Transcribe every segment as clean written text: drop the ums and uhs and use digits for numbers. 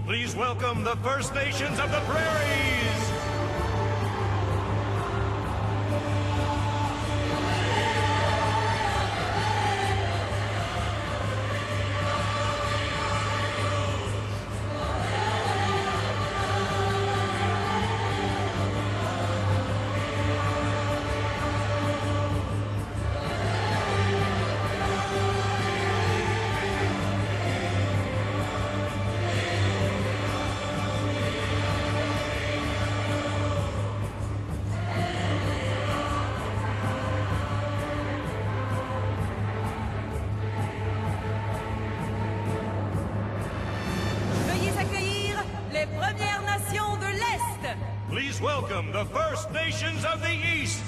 Please welcome the First Nations of the Prairies. Please welcome the First Nations of the East.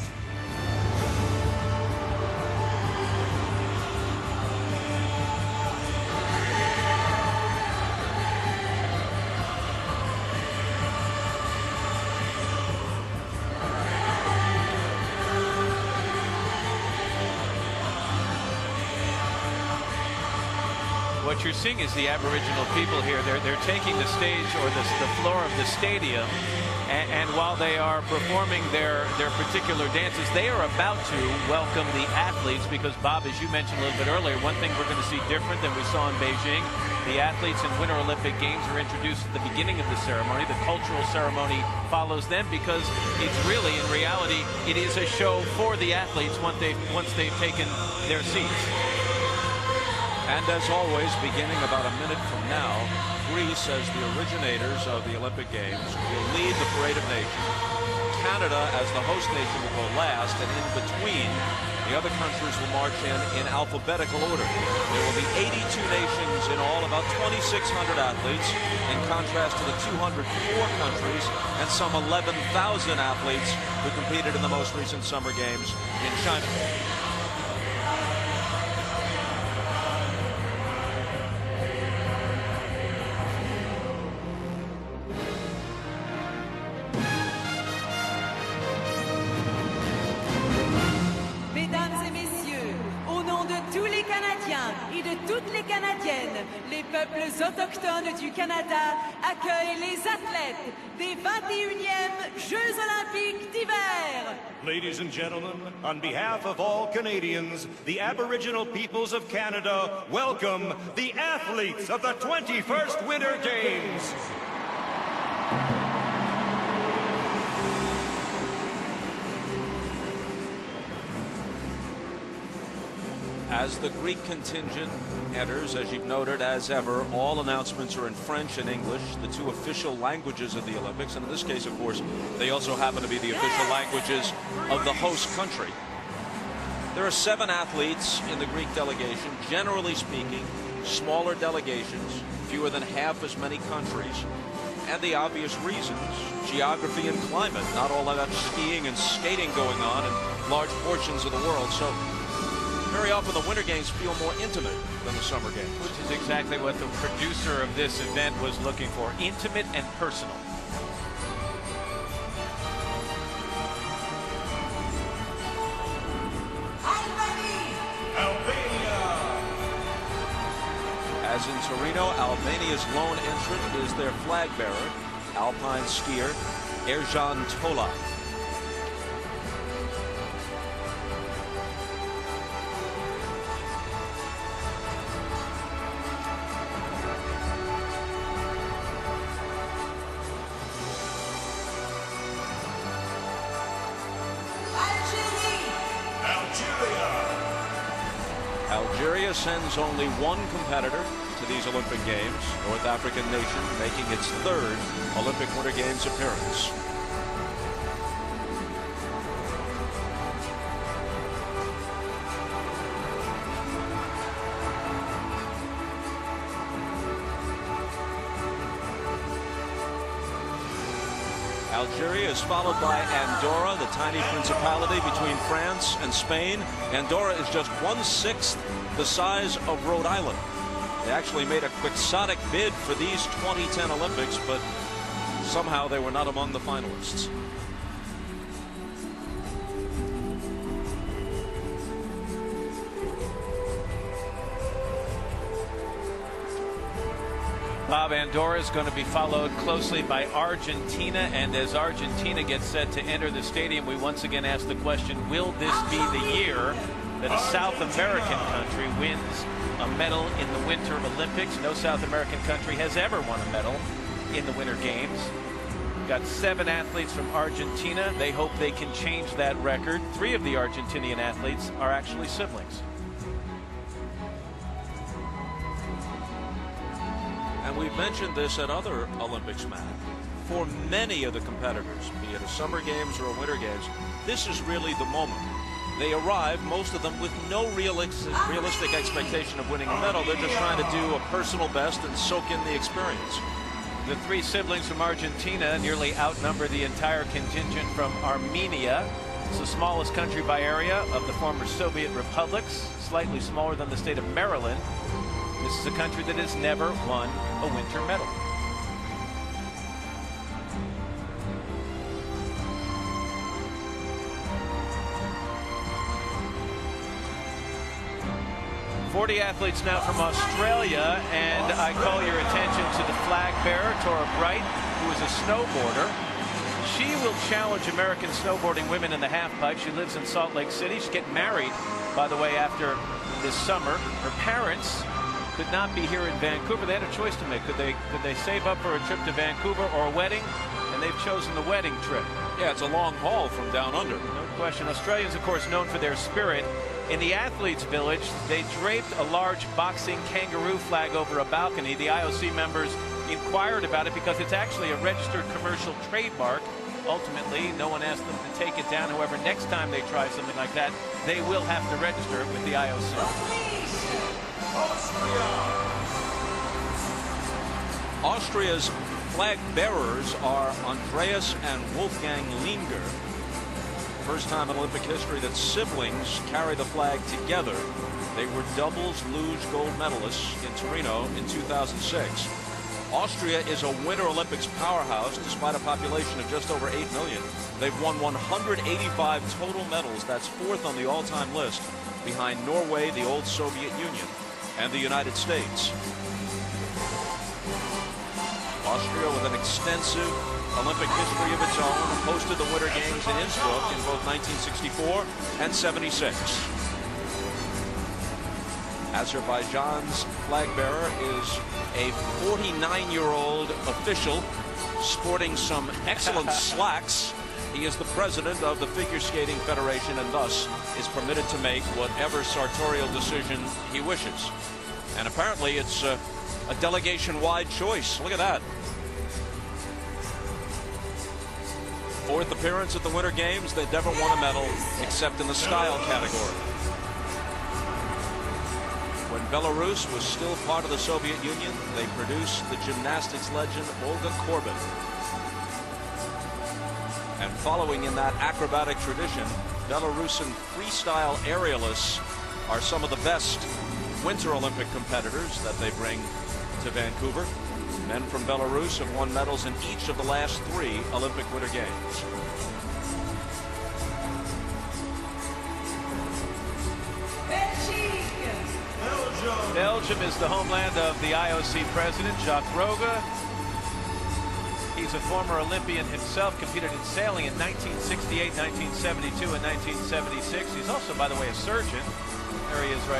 What you're seeing is the Aboriginal people here. They're taking the stage or the floor of the stadium, and while they are performing their particular dances, they are about to welcome the athletes, because, Bob, as you mentioned a little bit earlier, one thing we're going to see different than we saw in Beijing, the athletes in Winter Olympic Games are introduced at the beginning of the ceremony. The cultural ceremony follows them, because it's really, in reality, it is a show for the athletes once they've taken their seats. And as always, beginning about a minute from now, Greece, as the originators of the Olympic Games, will lead the Parade of Nations. Canada, as the host nation, will go last, and in between, the other countries will march in alphabetical order. There will be 82 nations in all, about 2,600 athletes, in contrast to the 204 countries and some 11,000 athletes who competed in the most recent Summer Games in China. Et de toutes les Canadiennes, les peuples autochtones du Canada accueillent les athlètes des 21e Jeux Olympiques d'hiver. Ladies and gentlemen, on behalf of all Canadians, the Aboriginal peoples of Canada welcome the athletes of the 21st Winter Games. As the Greek contingent enters, as you've noted, as ever, all announcements are in French and English, the two official languages of the Olympics. And in this case, of course, they also happen to be the official languages of the host country. There are 7 athletes in the Greek delegation. Generally speaking, smaller delegations, fewer than half as many countries. And the obvious reasons: geography and climate. Not all that skiing and skating going on in large portions of the world. So very often the Winter Games feel more intimate than the Summer Games. Which is exactly what the producer of this event was looking for: intimate and personal. Albania! As in Torino, Albania's lone entrant is their flag bearer, alpine skier Erjan Tola. Algeria sends only one competitor to these Olympic Games, North African nation making its 3rd Olympic Winter Games appearance. Algeria is followed by Andorra, the tiny principality between France and Spain. Andorra is just 1/6 the size of Rhode Island. They actually made a quixotic bid for these 2010 Olympics, but somehow they were not among the finalists. Bob, Andorra is going to be followed closely by Argentina, and as Argentina gets set to enter the stadium, we once again ask the question, will this be the year that a South American country wins a medal in the Winter Olympics? No South American country has ever won a medal in the Winter Games. We've got 7 athletes from Argentina. They hope they can change that record. 3 of the Argentinian athletes are actually siblings. And we've mentioned this at other Olympics, Matt. For many of the competitors, be it a Summer Games or a Winter Games, this is really the moment. They arrive, most of them, with no realistic expectation of winning a medal. They're just trying to do a personal best and soak in the experience. The 3 siblings from Argentina nearly outnumber the entire contingent from Armenia. It's the smallest country by area of the former Soviet republics, slightly smaller than the state of Maryland. This is a country that has never won a winter medal. "40 athletes now from Australia, and I call your attention to the flag bearer, Tora Bright, who is a snowboarder. She will challenge American snowboarding women in the halfpipe. She lives in Salt Lake City. She's getting married, by the way, after this summer. Her parents could not be here in Vancouver. They had a choice to make. Could they save up for a trip to Vancouver or a wedding? And they've chosen the wedding trip. Yeah, it's a long haul from down under. No question. Australians, of course, known for their spirit. In the athletes' village, they draped a large boxing kangaroo flag over a balcony. The IOC members inquired about it because it's actually a registered commercial trademark. Ultimately, no one asked them to take it down. However, next time they try something like that, they will have to register it with the IOC. Austria's flag bearers are Andreas and Wolfgang Linger. First time in Olympic history that siblings carry the flag together. They were doubles luge gold medalists in Torino in 2006. Austria is a Winter Olympics powerhouse despite a population of just over 8 million. They've won 185 total medals. That's 4th on the all-time list, behind Norway, the old Soviet Union, and the United States. Austria, with an extensive Olympic history of its own, hosted the Winter Games in Innsbruck in both 1964 and 76. Azerbaijan's flag bearer is a 49-year-old official sporting some excellent slacks. He is the president of the Figure Skating Federation and thus is permitted to make whatever sartorial decision he wishes. And apparently it's a delegation-wide choice. Look at that. 4th appearance at the Winter Games. They've never won a medal except in the style category. When Belarus was still part of the Soviet Union, they produced the gymnastics legend Olga Korbut. And following in that acrobatic tradition, Belarusian freestyle aerialists are some of the best Winter Olympic competitors that they bring to Vancouver. Men from Belarus have won medals in each of the last 3 Olympic Winter Games. Belgium is the homeland of the IOC president, Jacques Roga. He's a former Olympian himself, competed in sailing in 1968, 1972, and 1976. He's also, by the way, a surgeon. There he is right